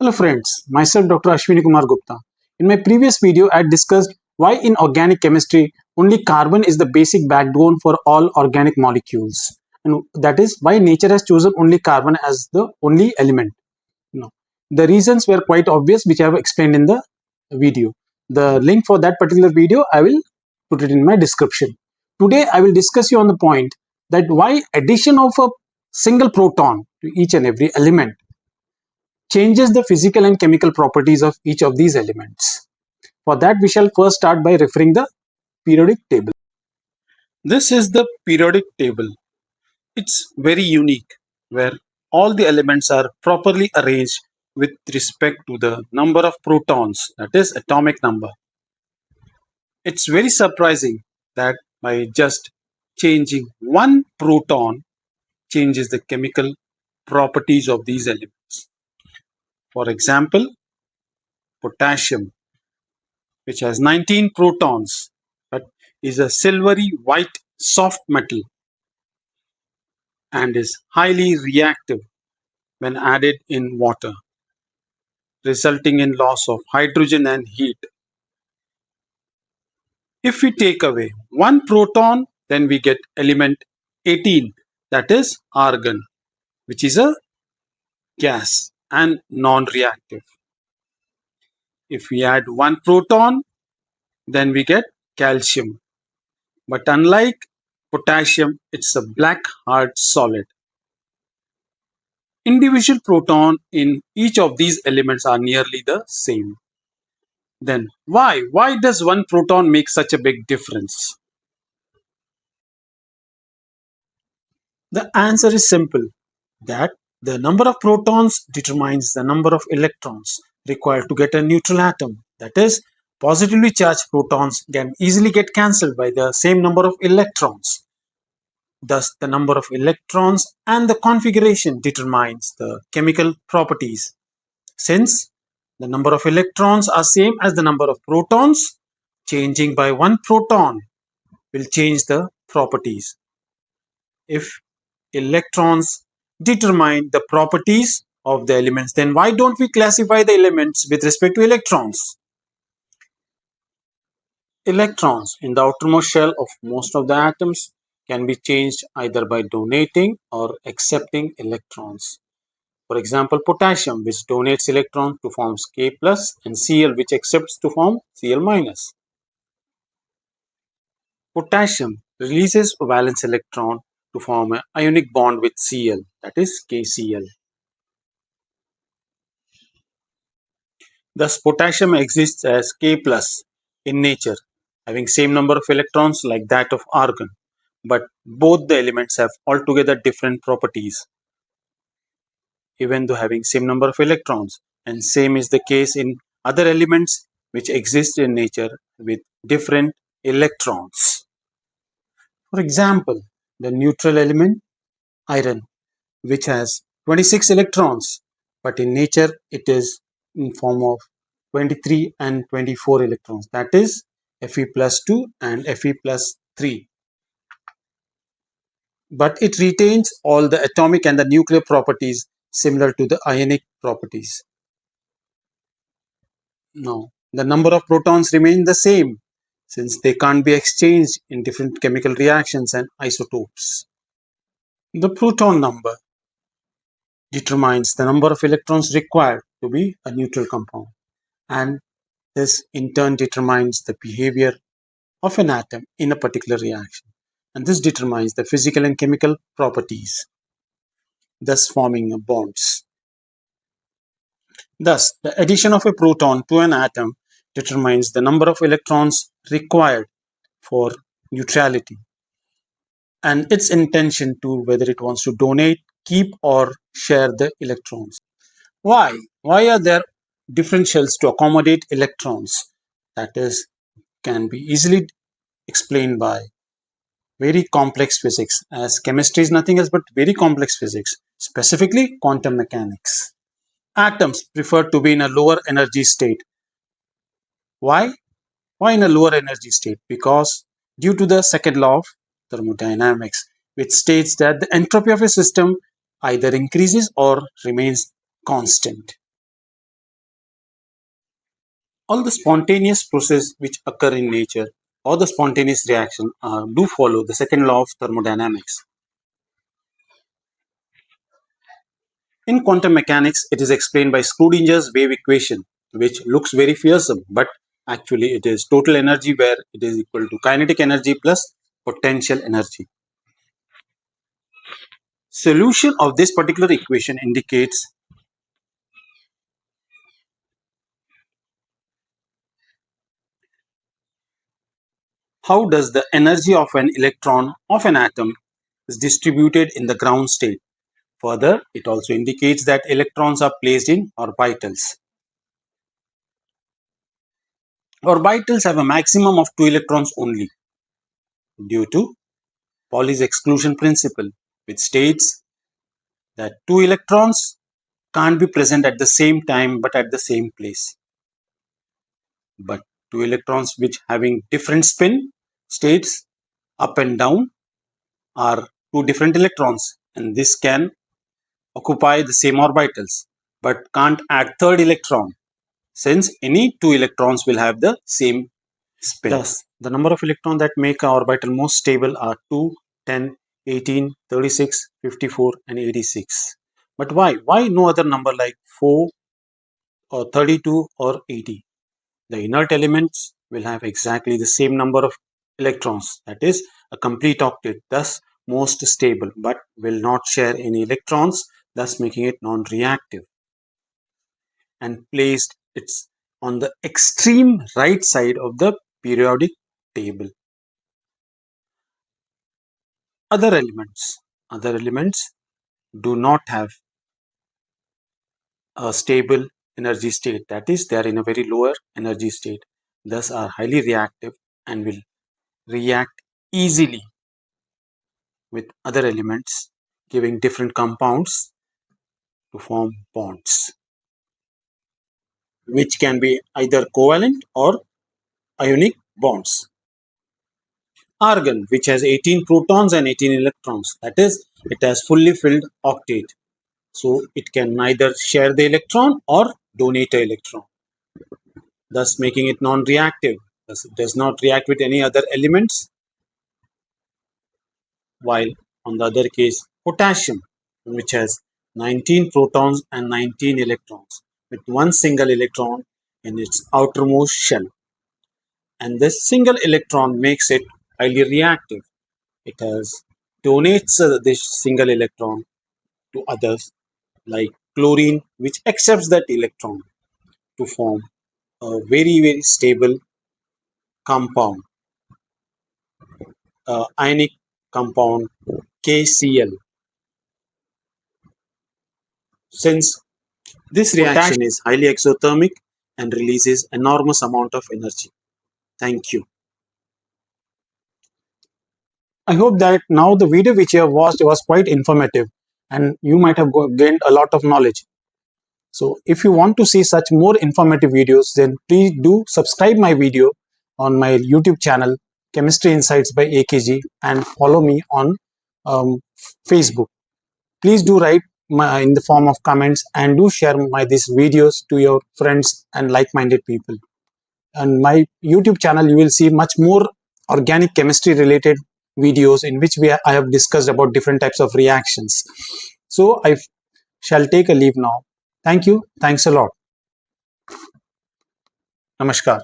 Hello friends, myself Dr. Ashwini Kumar Gupta. In my previous video, I discussed why in organic chemistry only carbon is the basic backbone for all organic molecules. And that is why nature has chosen only carbon as the only element. No. The reasons were quite obvious, which I have explained in the video. The link for that particular video, I will put it in my description. Today, I will discuss you on the point that why addition of a single proton to each and every element changes the physical and chemical properties of each of these elements. For that, we shall first start by referring the periodic table. This is the periodic table. It's very unique, where all the elements are properly arranged with respect to the number of protons, that is atomic number. It's very surprising that by just changing one proton changes the chemical properties of these elements. For example, potassium, which has 19 protons but is a silvery white soft metal and is highly reactive when added in water, resulting in loss of hydrogen and heat. If we take away one proton, then we get element 18, that is argon, which is a gas and non-reactive. If we add one proton, then we get calcium. But unlike potassium, it's a black hard solid. Individual proton in each of these elements are nearly the same. Then why? Why does one proton make such a big difference? The answer is simple, that the number of protons determines the number of electrons required to get a neutral atom. That is, positively charged protons can easily get cancelled by the same number of electrons. Thus, the number of electrons and the configuration determines the chemical properties. Since the number of electrons are same as the number of protons, changing by one proton will change the properties. If electrons determine the properties of the elements, then why don't we classify the elements with respect to electrons? Electrons in the outermost shell of most of the atoms can be changed either by donating or accepting electrons. For example, potassium, which donates electrons to form K+, and Cl, which accepts to form Cl-. Potassium releases a valence electron to form an ionic bond with Cl, that is KCl. Thus, potassium exists as K+ in nature, having same number of electrons like that of argon, but both the elements have altogether different properties, even though having same number of electrons, and same is the case in other elements which exist in nature with different electrons. For example, the neutral element iron, which has 26 electrons, but in nature it is in form of 23 and 24 electrons, that is Fe+2 and Fe+3. But it retains all the atomic and the nuclear properties similar to the ionic properties. Now, the number of protons remain the same since they can't be exchanged in different chemical reactions and isotopes. The proton number determines the number of electrons required to be a neutral compound, and this in turn determines the behavior of an atom in a particular reaction, and this determines the physical and chemical properties, thus forming bonds. Thus, the addition of a proton to an atom determines the number of electrons required for neutrality and its intention to whether it wants to donate, keep, or share the electrons. Why? Why are there different shells to accommodate electrons? That is, can be easily explained by very complex physics, as chemistry is nothing else but very complex physics, specifically quantum mechanics. Atoms prefer to be in a lower energy state. Why? Why in a lower energy state? Because due to the second law of thermodynamics, which states that the entropy of a system either increases or remains constant. All the spontaneous processes which occur in nature or the spontaneous reaction do follow the second law of thermodynamics. In quantum mechanics, it is explained by Schrodinger's wave equation, which looks very fearsome, but actually it is total energy where it is equal to kinetic energy plus potential energy. Solution of this particular equation indicates how does the energy of an electron of an atom is distributed in the ground state. Further, it also indicates that electrons are placed in orbitals. Orbitals have a maximum of 2 electrons only due to Pauli's exclusion principle, which states that 2 electrons can't be present at the same time but at the same place. But 2 electrons which having different spin states up and down are 2 different electrons, and this can occupy the same orbitals but can't add third electron, since any 2 electrons will have the same spin. Thus, the number of electrons that make an orbital most stable are 2, 10, 18, 36, 54 and 86. But why? Why no other number like 4 or 32 or 80? The inert elements will have exactly the same number of electrons, that is a complete octet, thus most stable, but will not share any electrons, thus making it non-reactive, and placed it's on the extreme right side of the periodic table. Other elements do not have a stable energy state, that is they are in a very lower energy state, thus are highly reactive and will react easily with other elements, giving different compounds to form bonds, which can be either covalent or ionic bonds. Argon, which has 18 protons and 18 electrons, that is it has fully filled octet, so it can neither share the electron or donate an electron, thus making it non-reactive. Thus it does not react with any other elements. While on the other case, potassium, which has 19 protons and 19 electrons with one single electron in its outermost shell, and this single electron makes it highly reactive. It donates this single electron to others like chlorine, which accepts that electron to form a very stable compound, ionic compound KCl. Since this reaction is highly exothermic and releases enormous amount of energy. Thank you. I hope that now the video which you have watched was quite informative and you might have gained a lot of knowledge. So if you want to see such more informative videos, then please do subscribe my video on my YouTube channel, Chemistry Insights by AKG, and follow me on Facebook. Please do write in the form of comments and do share these videos to your friends and like-minded people. On my YouTube channel, you will see much more organic chemistry related videos in which I have discussed about different types of reactions. So I shall take a leave now. Thank you. Thanks a lot. Namaskar.